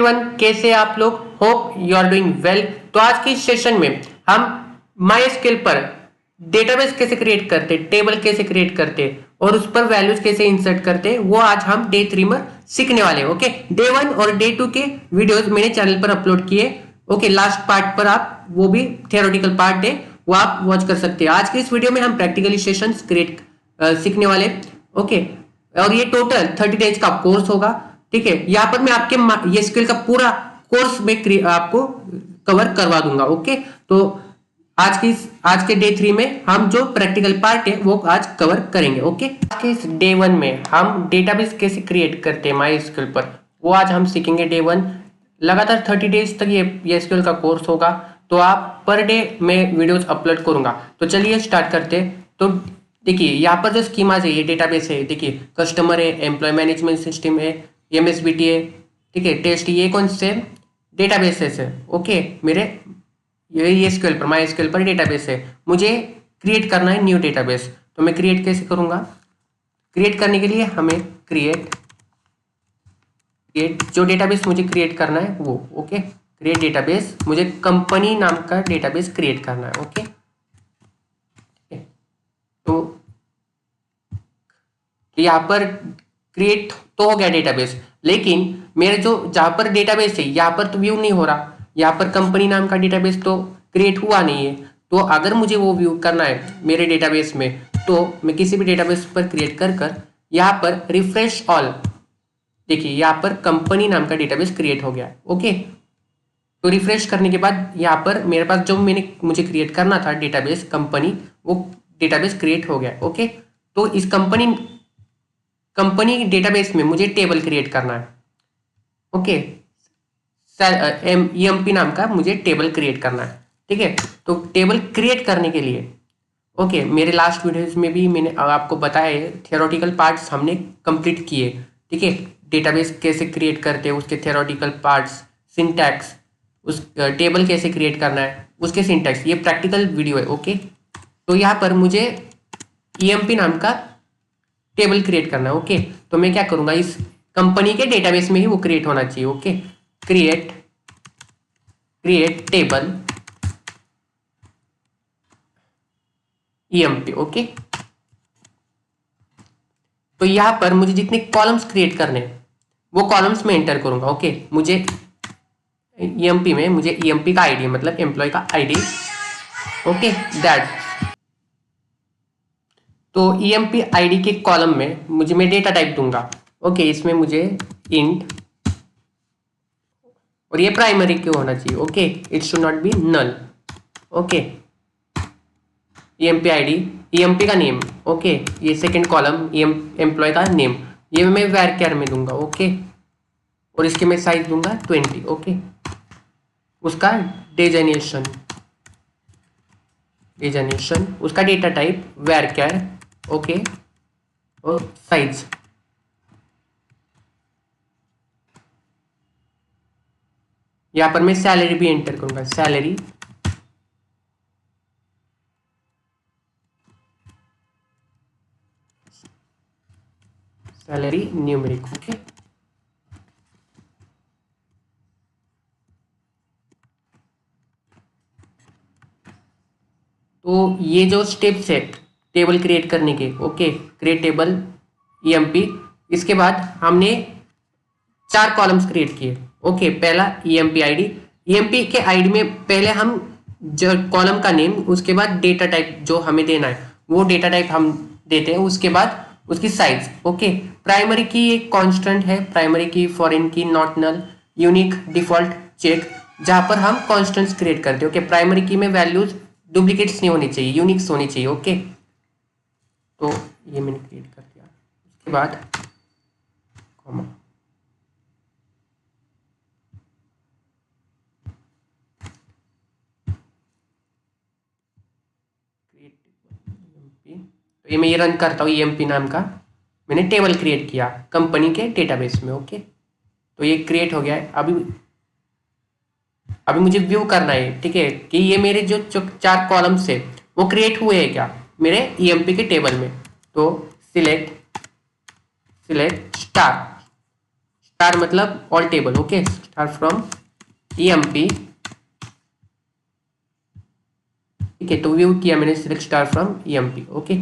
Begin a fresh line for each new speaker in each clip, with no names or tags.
Everyone, कैसे आप लोग? Hope you are doing well. तो आज की सेशन में हम माई पर डेटाबेस कैसे क्रिएट करते, टेबल कैसे क्रिएट करते और उस पर वैल्यूज कैसे इंसर्ट करते, वो आज हम डे 3 में सीखने वाले हैं। ओके, डे 1 और डे 2 के वीडियोस मैंने चैनल पर अपलोड किए। ओके, लास्ट पार्ट पर आप वो भी थियोरेटिकल पार्ट है, वो आप वॉच कर सकते हैं। आज के इस वीडियो में हम प्रैक्टिकली सेशन क्रिएट सीखने वाले। ओके, और ये टोटल 30 डेज का कोर्स होगा। ठीक है, यहाँ पर मैं आपके ये स्किल का पूरा कोर्स में आपको कवर करवा दूंगा। ओके, तो आज के डे 3 में हम जो प्रैक्टिकल पार्ट है वो आज कवर करेंगे। ओके, आज के इस डे 1 में हम डेटाबेस कैसे क्रिएट करते हैं माई स्किल पर, वो आज हम सीखेंगे। डे 1 लगातार 30 डेज तक ये स्किल का कोर्स होगा, तो आप पर डे में वीडियोस अपलोड करूंगा। तो चलिए स्टार्ट करते हैं। तो देखिए, यहाँ पर जो स्कीमाज है, ये डेटाबेस है। देखिए, कस्टमर है, एम्प्लॉय मैनेजमेंट सिस्टम है, MSBT है, ठीक है, टेस्ट, ये कौन से डेटाबेसेस है। ओके, मेरे ये SQL पर, माई SQL पर डेटाबेस है। मुझे क्रिएट करना है न्यू डेटाबेस, तो मैं क्रिएट कैसे करूंगा? क्रिएट करने के लिए हमें क्रिएट जो डेटाबेस मुझे क्रिएट करना है वो, ओके, क्रिएट डेटाबेस, मुझे कंपनी नाम का डेटाबेस क्रिएट करना है। ओके, तो यहाँ पर क्रिएट तो हो गया डेटाबेस, लेकिन मेरे जो जहाँ पर डेटाबेस है यहाँ पर तो व्यू नहीं हो रहा। यहाँ पर कंपनी नाम का डेटाबेस तो क्रिएट हुआ नहीं है। तो अगर मुझे वो व्यू करना है मेरे डेटाबेस में, तो मैं किसी भी डेटाबेस पर क्रिएट कर यहाँ पर रिफ्रेश ऑल, देखिए यहाँ पर कंपनी नाम का डेटाबेस क्रिएट हो गया। ओके, तो रिफ्रेश करने के बाद यहाँ पर मेरे पास जो मुझे क्रिएट करना था डेटाबेस कंपनी, वो डेटाबेस क्रिएट हो गया। ओके, तो इस कंपनी डेटाबेस में मुझे टेबल क्रिएट करना है। ओके, EMP नाम का मुझे टेबल क्रिएट करना है। ठीक है, तो टेबल क्रिएट करने के लिए, ओके, मेरे लास्ट वीडियोस में भी मैंने आपको बताया है, थियोरेटिकल पार्ट्स हमने कंप्लीट किए। ठीक है, डेटाबेस कैसे क्रिएट करते हैं उसके थियोरेटिकल पार्ट्स, सिंटैक्स, उस टेबल कैसे क्रिएट करना है उसके सिंटैक्स, ये प्रैक्टिकल वीडियो है। ओके, तो यहाँ पर मुझे EMP नाम का टेबल क्रिएट करना है। ओके, तो मैं क्या करूंगा, इस कंपनी के डेटाबेस में ही वो क्रिएट होना चाहिए। Okay, create table EMP। Okay, तो यहां पर मुझे जितने कॉलम्स क्रिएट करने वो कॉलम्स में एंटर करूंगा। ओके, मुझे EMP में मुझे EMP का आईडी, मतलब एम्प्लॉय का आईडी। ओके, दैट, तो EMP आईडी के कॉलम में मैं डेटा टाइप दूंगा। ओके, इसमें मुझे इंट, और ये प्राइमरी क्यों होना चाहिए? Okay, it should not be null. Okay, EMP ID, EMP का नेम। ओके, ये सेकंड कॉलम एम्प्लॉय का नेम, ये मैं varchar में दूंगा। ओके, और इसके मैं साइज दूंगा 20। ओके, उसका डेजिग्नेशन, उसका डेटा टाइप varchar। ओके, और साइज, यहाँ पर मैं सैलरी भी एंटर करूंगा, सैलरी न्यूमेरिक। ओके, तो ये जो स्टेप्स है टेबल क्रिएट करने के, ओके, क्रिएट टेबल EMP, इसके बाद हमने 4 कॉलम्स क्रिएट किए। ओके, पहला EMP आईडी, EMP के आईडी में पहले हम जो कॉलम का नेम, उसके बाद डेटा टाइप जो हमें देना है वो डेटा टाइप हम देते हैं, उसके बाद उसकी साइज। ओके, प्राइमरी की एक कांस्टेंट है, primary key, foreign key, not null, unique, default, check, जहां पर हम कांस्टेंट्स क्रिएट करते हैं। ओके, प्राइमरी की में वैल्यूज डुप्लीकेट्स नहीं होनी चाहिए, यूनिक्स होनी चाहिए। ओके, तो ये मैंने क्रिएट कर दिया, उसके बाद कॉमा, तो ये मैं ये रन करता हूँ, EMP नाम का मैंने टेबल क्रिएट किया कंपनी के डेटाबेस में। ओके, तो ये क्रिएट हो गया है। अभी मुझे व्यू करना है, ठीक है, कि ये मेरे जो 4 कॉलम्स है वो क्रिएट हुए हैं क्या मेरे EMP के टेबल में। तो सिलेक्ट स्टार स्टार मतलब all table, okay, star from EMP. ठीक है, तो व्यू किया मैंने, select star from EMP, okay.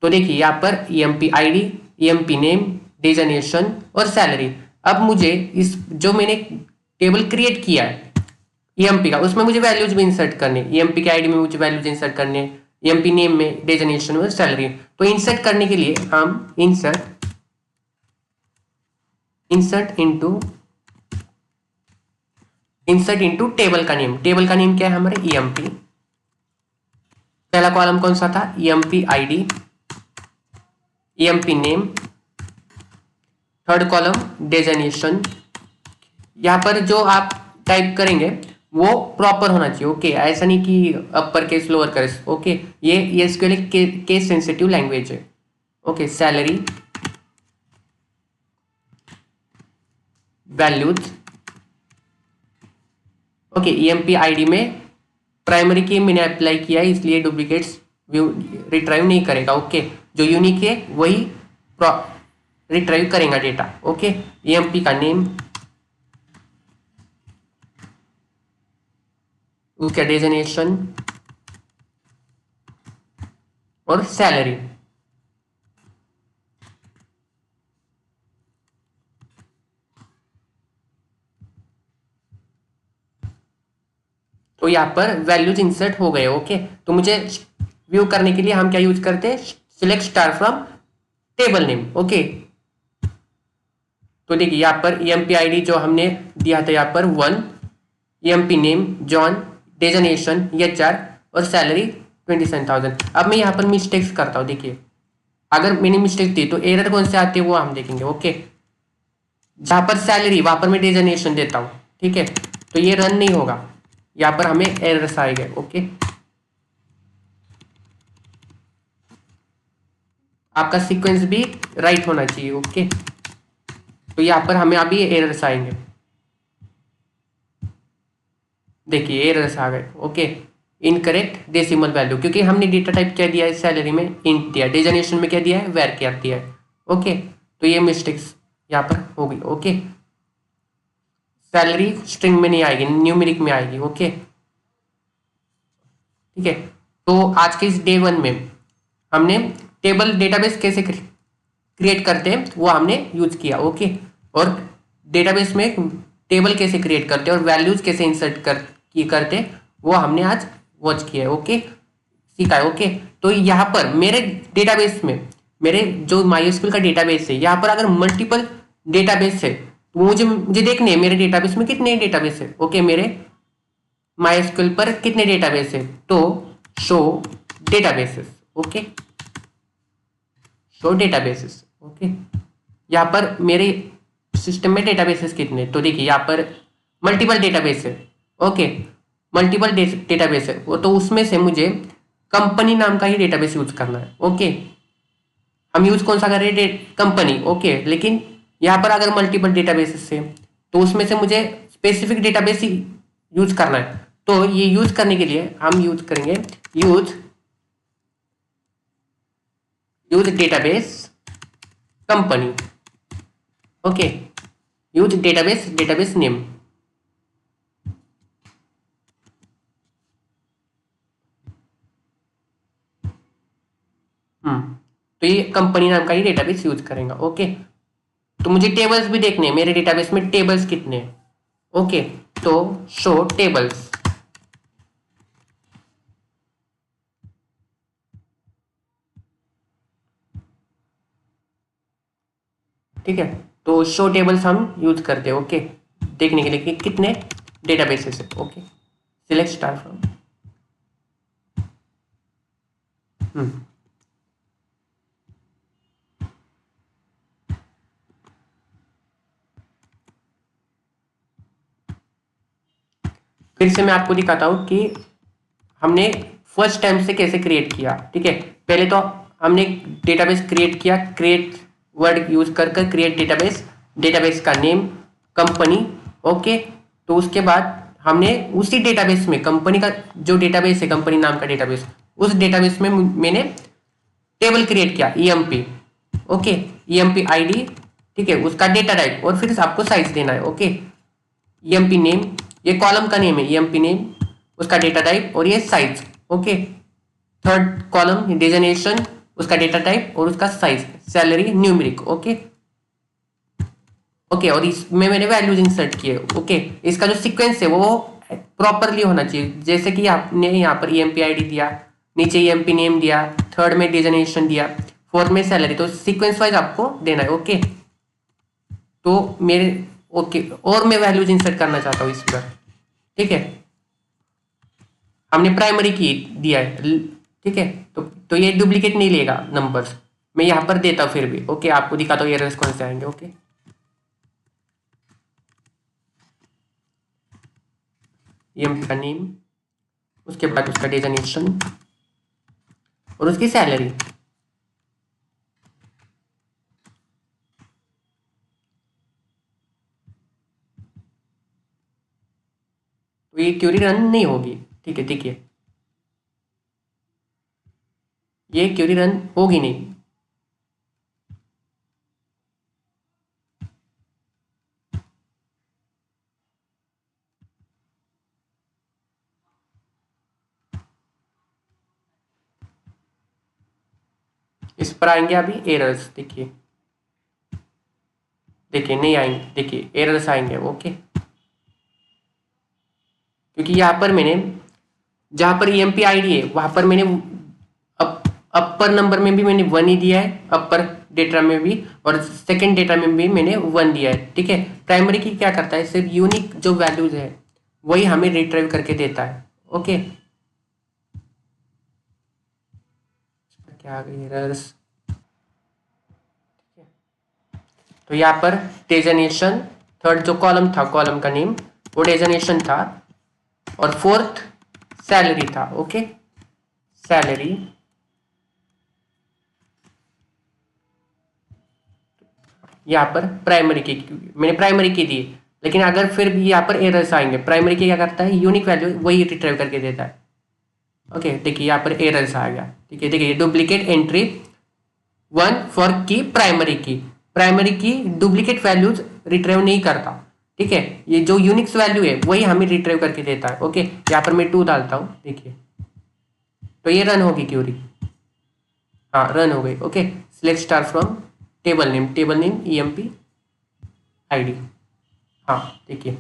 तो देखिए यहाँ पर EMP ID, EMP name, designation और सैलरी। अब मुझे इस जो मैंने टेबल क्रिएट किया है ईएमपी का, उसमें मुझे वैल्यूज भी इंसर्ट करने, ईएमपी के आईडी में मुझे वैल्यूज इंसर्ट करने, ईएमपी नेम में, डेजिग्नेशन में, सैलरी। तो इंसर्ट करने के लिए हम इंसर्ट इनटू टेबल का नेम। टेबल का नेम क्या है हमारे, ईएमपी। पहला कॉलम कौन सा था, EMP ID, EMP name. Third column designation. यहां पर जो आप टाइप करेंगे वो प्रॉपर होना चाहिए, ओके। ऐसा नहीं कि upper case lower case, okay. ये एसक्यूएल केस सेंसिटिव लैंग्वेज है, okay. Salary, values, okay. EMP ID में प्राइमरी की मैंने अप्लाई किया है, इसलिए डुप्लीकेट्स व्यू रिट्राइव नहीं करेगा, ओके। जो यूनिक है वही रिट्राइव करेगा डेटा, ओके। ईएमपी का नेम, उसका डेजिग्नेशन और सैलरी। तो यहाँ पर वैल्यूज इंसर्ट हो गए, ओके। तो मुझे व्यू करने के लिए हम क्या यूज करते हैं, select star from table name, okay. तो देखिए यहाँ पर ईएमपी आईडी जो हमने दिया था यहाँ पर 1, EMP name John, designation HR और सैलरी 27,000। अब मैं यहाँ पर मिस्टेक्स करता हूँ, देखिए अगर मैंने मिस्टेक दी तो एरर कौन से आते हैं वो हम देखेंगे, ओके। जहां पर सैलरी वहां पर मैं डेजिग्नेशन देता हूँ, ठीक है, तो ये रन नहीं होगा, यहाँ पर हमें एरर्स आएंगे, ओके। आपका सीक्वेंस भी राइट होना चाहिए, ओके। तो यहाँ पर हमें अभी एरर्स आएंगे, देखिए एरर्स आ गए, ओके। इनकरेक्ट डेसिमल वैल्यू, क्योंकि हमने डेटा टाइप क्या दिया है सैलरी में, इंट दिया, डेजिग्नेशन में क्या दिया है, वैर दिया है, ओके। तो ये मिस्टेक्स यहाँ पर हो गई, ओके। सैलरी स्ट्रिंग में नहीं आएगी, न्यूमेरिक में आएगी, ओके, ठीक है। तो आज के इस डे 1 में हमने टेबल डेटाबेस कैसे क्रिएट करते हैं वो हमने यूज किया, ओके। और डेटाबेस में टेबल कैसे क्रिएट करते हैं और वैल्यूज कैसे इंसर्ट करते हैं वो हमने आज वॉच किया है, ओके, सीखा है, ओके। तो यहाँ पर मेरे डेटाबेस में, मेरे जो माईएसक्यूएल का डेटाबेस है, यहाँ पर अगर मल्टीपल डेटाबेस है तो मुझे देखने हैं मेरे डेटाबेस में कितने डेटाबेस है, ओके। मेरे माईएसक्यूएल पर कितने डेटाबेस है, तो show databases, okay, show databases, okay. यहाँ पर मेरे सिस्टम में डेटाबेसेस कितने, तो देखिए यहाँ पर मल्टीपल डेटाबेस है, ओके, मल्टीपल डेटाबेस है वो, तो उसमें से मुझे कंपनी नाम का ही डेटाबेस यूज करना है, ओके। हम यूज कौन सा कर रहे हैं, कंपनी, ओके। लेकिन यहाँ पर अगर मल्टीपल डेटाबेसेस है तो उसमें से मुझे स्पेसिफिक डेटाबेस ही यूज करना है। तो ये यूज करने के लिए हम यूज करेंगे use database company, okay, use database name. तो ये कंपनी नाम का ही डेटाबेस यूज करेंगे, ओके। तो मुझे टेबल्स भी देखने हैं, मेरे डेटाबेस में टेबल्स कितने हैं, ओके। तो शो टेबल्स, ठीक है। तो शो टेबल्स हम यूज करते हैं, ओके, देखने के लिए कि कितने डेटाबेसेस है, ओके। सिलेक्ट स्टार फ्रॉम, फिर से मैं आपको दिखाता हूं कि हमने फर्स्ट टाइम से कैसे क्रिएट किया, ठीक है। पहले तो हमने डेटाबेस क्रिएट किया, क्रिएट वर्ड यूज कर क्रिएट डेटाबेस का नेम कंपनी, ओके। तो उसके बाद हमने उसी डेटाबेस में कंपनी का जो डेटाबेस है, कंपनी नाम का डेटाबेस, उस डेटाबेस में मैंने टेबल क्रिएट किया ईएमपी, ओके, ईएमपी आईडी, ठीक है, उसका डेटा टाइप और फिर आपको साइज देना है। ओके, ईएमपी नेम, ये कॉलम का नेम है ईएमपी नेम, उसका डेटा टाइप और ये size. Okay, third column designation, उसका डेटा टाइप और उसका size, salary numeric. Okay okay, और इसमें मैंने वैल्यूज इंसर्ट किए। ओके, इसका जो सीक्वेंस है वो प्रॉपरली होना चाहिए, जैसे कि आपने यहाँ पर ईएमपी आईडी दिया, नीचे ईएमपी नेम दिया, थर्ड में डेजिग्नेशन दिया, फोर्थ में सैलरी, तो सीक्वेंस वाइज आपको देना है। ओके, तो मेरे ओके, और मैं वैल्यूज इंसर्ट करना चाहता हूँ इस पर। ठीक है, हमने प्राइमरी की दिया है। ठीक है, तो ये डुप्लीकेट नहीं लेगा नंबर्स, मैं यहाँ पर देता हूँ फिर भी। ओके, आपको दिखाता हूँ एरर्स कौन से आएंगे। ओके, ईएमपी का नेम, उसके बाद उसका डेजिग्नेशन और उसकी सैलरी। तो ये क्वेरी रन नहीं होगी। ठीक है, ठीक है, ये क्वेरी रन होगी नहीं। इस पर आएंगे अभी एरर्स, देखिए देखिए नहीं आएंगे, देखिए एरर्स आएंगे। ओके, क्योंकि यहाँ पर मैंने जहाँ पर ईएमपी आईडी है वहाँ पर मैंने अपर नंबर में भी मैंने 1 ही दिया है, अपर डेटा में भी, और सेकंड डेटा में भी मैंने 1 दिया है। ठीक है, प्राइमरी की क्या करता है, सिर्फ यूनिक जो वैल्यूज है वही हमें रिट्रीव करके देता है। ओके, क्या आ गई एरर्स। तो यहाँ पर डेजिग्नेशन, थर्ड जो कॉलम था, कॉलम का नेम वो डेजिग्नेशन था, और फोर्थ सैलरी था। ओके, सैलरी, यहाँ पर प्राइमरी की मैंने प्राइमरी की दी, लेकिन अगर फिर भी यहाँ पर एरर्स आएंगे, प्राइमरी की क्या करता है, यूनिक वैल्यू वही रिट्रीव करके देता है। ओके, देखिए यहाँ पर एरर्स आ गया। ठीक है, देखिए डुप्लीकेट एंट्री 1 फॉर की प्राइमरी की डुप्लीकेट वैल्यूज रिट्रीव नहीं करता। ठीक है, ये जो यूनिक्स वैल्यू है वही हमें रिट्रीव करके देता है। ओके, यहाँ पर मैं 2 डालता हूँ, देखिए तो ये रन होगी क्यूरी। हाँ, रन हो गई। Okay, select star from table name EMP ID. हाँ, देखिए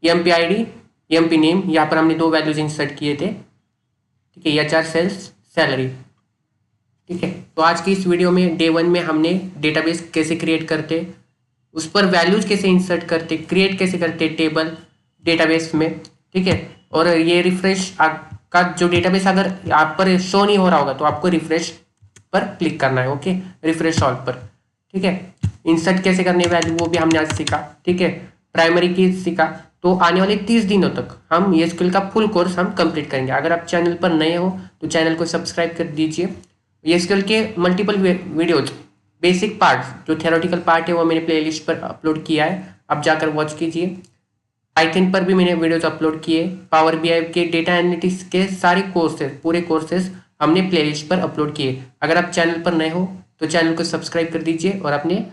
ईएमपी आईडी, ईएमपी नेम, यहाँ पर हमने 2 वैल्यूज इंसर्ट किए थे। ठीक है, एचआर सेल्स सैलरी। ठीक है, तो आज की इस वीडियो में डे 1 में हमने डेटाबेस कैसे क्रिएट करते, उस पर वैल्यूज कैसे इंसर्ट करते, क्रिएट कैसे करते टेबल डेटाबेस में। ठीक है, और ये रिफ्रेश का जो डेटाबेस अगर आप पर शो नहीं हो रहा होगा तो आपको रिफ्रेश पर क्लिक करना है। ओके, रिफ्रेश ऑल पर। ठीक है, इंसर्ट कैसे करने वैल्यू वो भी हमने आज सीखा। ठीक है, प्राइमरी की सीखा। तो आने वाले 30 दिनों तक हम ये स्किल का फुल कोर्स हम कंप्लीट करेंगे। अगर आप चैनल पर नए हो तो चैनल को सब्सक्राइब कर दीजिए। ये स्किल के मल्टीपल वीडियोज, बेसिक पार्ट जो थ्योरेटिकल पार्ट है वो मैंने प्लेलिस्ट पर अपलोड किया है, आप जाकर वॉच कीजिए। पाइथन पर भी मैंने वीडियोज अपलोड किए, पावर बीआई के डेटा एनालिटिक्स के सारे कोर्सेज, पूरे कोर्सेज हमने प्लेलिस्ट पर अपलोड किए। अगर आप चैनल पर नए हो तो चैनल को सब्सक्राइब कर दीजिए, और अपने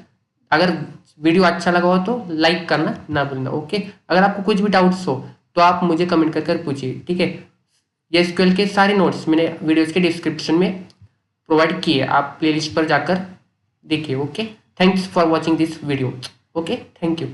अगर वीडियो अच्छा लगा हो तो लाइक करना ना भूलना। ओके, अगर आपको कुछ भी डाउट्स हो तो आप मुझे कमेंट कर पूछिए। ठीक है, ये एसक्यूएल के सारे नोट्स मैंने वीडियोज़ के डिस्क्रिप्शन में प्रोवाइड किए, आप प्लेलिस्ट पर जाकर देखिए। Okay, thanks for watching this video. Okay, thank you.